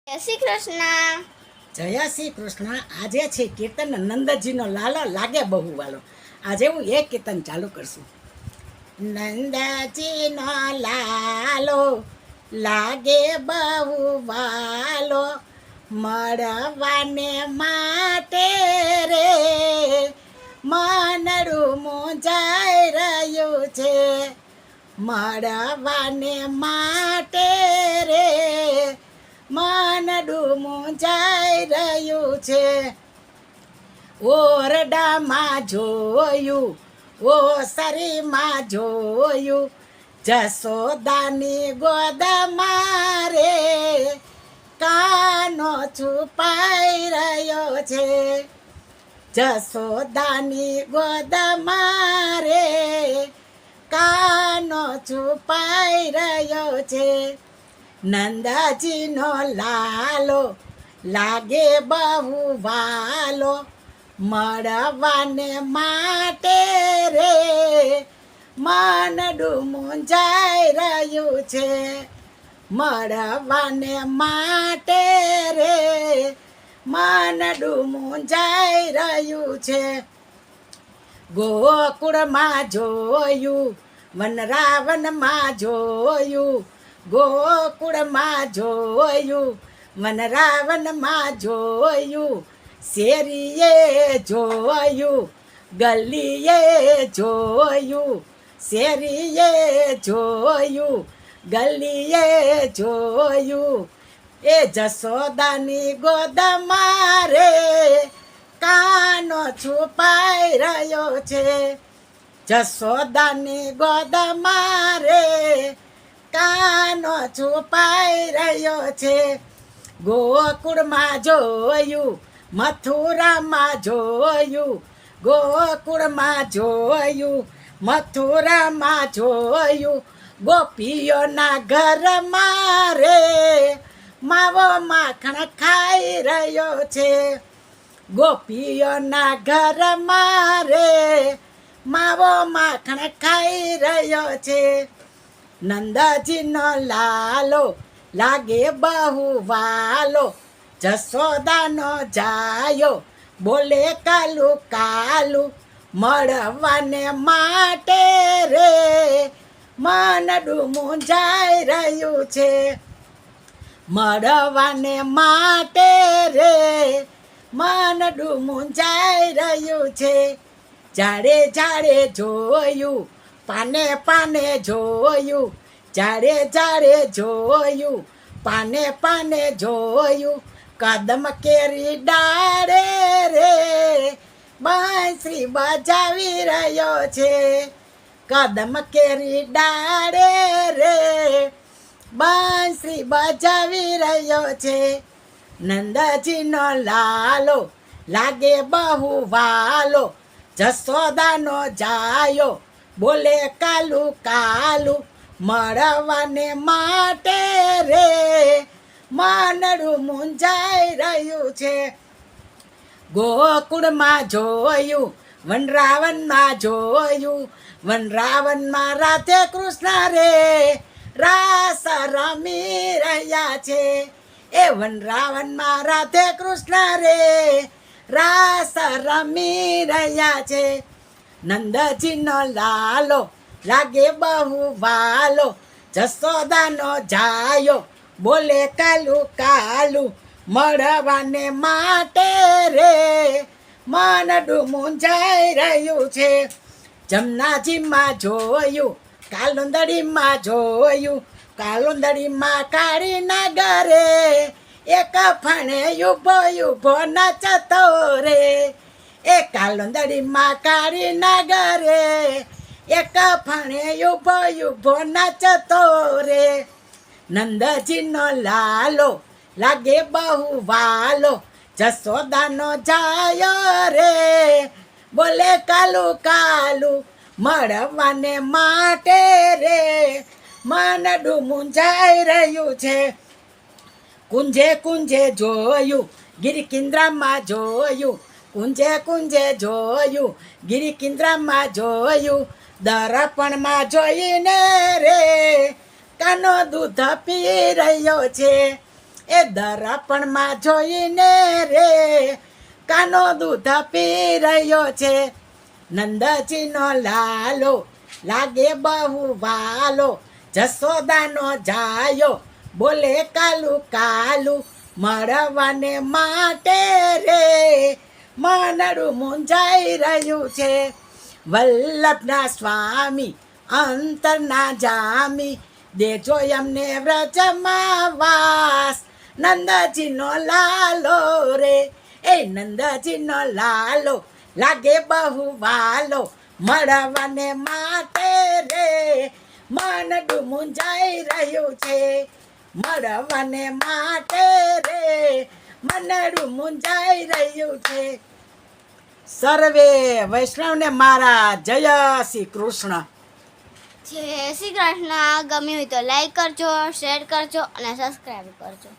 જય શ્રી કૃષ્ણ. જય શ્રી કૃષ્ણ. આજે છે કીર્તન નંદજીનો લાલો લાગે બહુ વાલો. આજે હું એક કીર્તન ચાલુ કરશું. નંદજીનો લાલો લાગે બહુ વાલો, મળવાને માટે રે મનડું મૂંઝાઈ રહ્યું છે. મળવાને માટે રે મનડું મૂંઝાઈ રહ્યું છે. ઓરડામાં જોયું, ઓસરીમાં જોયું, જશોદાની ગોદમાં રે કાનો છુપાઈ રહ્યો છે. જશોદાની ગોદમાં રે કાનો છુપાઈ રહ્યો છે. નંદજીનો લાલો લાગે બહુ વાલો, મળવાને માટે રે મનડું મૂંઝાઈ રહ્યું છે. મળવાને માટે રે મનડું મૂંઝાઈ રહ્યું છે. ગોકુળમાં જોયું, વનરાવનમાં જોયું, ગોકુળમાં જોયું, વનરાવનમાં જોયું, શેરીએ જોયું, ગલીએ જોયું, શેરીએ જોયું, ગલીએ જોયું, એ જશોદાની ગોદમાં રે કાનો છુપાઈ રહ્યો છે. જશોદાની ગોદમાં રે કાનો છુપાઈ રહ્યો છે. ગોકુળમાં જોયું, મથુરામાં જોયું, ગોકુળમાં જોયું, મથુરામાં જોયું, ગોપીઓના ઘરમાં રે માવો માખણ ખાઈ રહ્યો છે. ગોપીઓના ઘરમાં રે માવો માખણ ખાઈ રહ્યો છે. નંદજીનો લાલો લાગે બહુ વાલો, જશોદાનો જાયો બોલે કાલું કાલું, મળવાને માટે રે મનડું મૂંઝાઈ રહ્યું છે. મળવાને માટે રે મનડું મૂંઝાઈ રહ્યું છે. ઝાડે ઝાડે જોયું, પાને પાને જોયું, ઝાડે ઝાડે જોયું, પાને પાને જોયું, કદમ કેરી ડાળે રે બાંસરી બજાવી રહ્યો છે. કદમ કેરી ડાળે રે બાંસરી બજાવી રહ્યો છે. નંદજીનો લાલો લાગે બહુ વાલો, જશોદાનો જાયો બોલે કાલું કાલું, મળવાને માટે રે મનડું મૂંઝાઈ રહ્યું છે. ગોકુળમાં જોયું, વનરાવનમાં જોયું, વનરાવનમાં રાધે કૃષ્ણ રે રાસ રમી રહ્યા છે. એ વનરાવનમાં રાધે કૃષ્ણ રે રાસ રમી રહ્યા છે. નંદજીનો લાલો લાગે બહુ વાલો, જશોદાનો જાયો બોલે કાલું કાલું, મળવાને માટે રે મનડું મૂંઝાઈ રહ્યું છે. જમનાજીમાં જોયું, કાલુંદડીમાં જોયું, કાલુંદડીમાં કાળી નગરે એક ફણે ઉભો ઉભો નચતો રે. એ કાલુંદડીમાં કાળી નગરે એક ફણે ઉભો ઉભો નચતો રે. નંદજીનો લાલો લાગે બહુ વાલો, જશોદાનો જાયો રે બોલે કાલું કાલું, મળવાને માટે રે મનડું મૂંઝાઈ રહ્યું છે. કુંજે કુંજે જોયું, ગિરિકિન્દ્રામાં જોયું, કુંજે કુંજે જોયું, ગિરિકિન્દ્રામાં જોયું, દર્પણમાં જોઈને રે કાનો દૂધ પી રહ્યો છે. એ દર્પણમાં જોઈને રે કાનો દૂધ પી રહ્યો છે. નંદજીનો લાલો લાગે બહુ વાલો, જશોદાનો જાયો બોલે કાલુ કાલુ, મળવાને માટે રે મનડું મૂંઝાઈ રહ્યું છે. વલ્લભના સ્વામી અંતરના જામી, દેજો એમને વ્રજમાં વાસ. નંદજીનો લાલો રે એ નંદજીનો લાલો લાગે બહુ વાલો, મળવાને માટે રે મનડું મૂંઝાઈ રહ્યું છે. મળવાને માટે રે મનડું મૂંઝાઈ રહ્યું છે. સર્વે વૈષ્ણવને મારા જય શ્રી કૃષ્ણ. જય શ્રી કૃષ્ણ. ગમ્યું હોય તો લાઈક કરજો, શેર કરજો અને સબસ્ક્રાઈબ કરજો.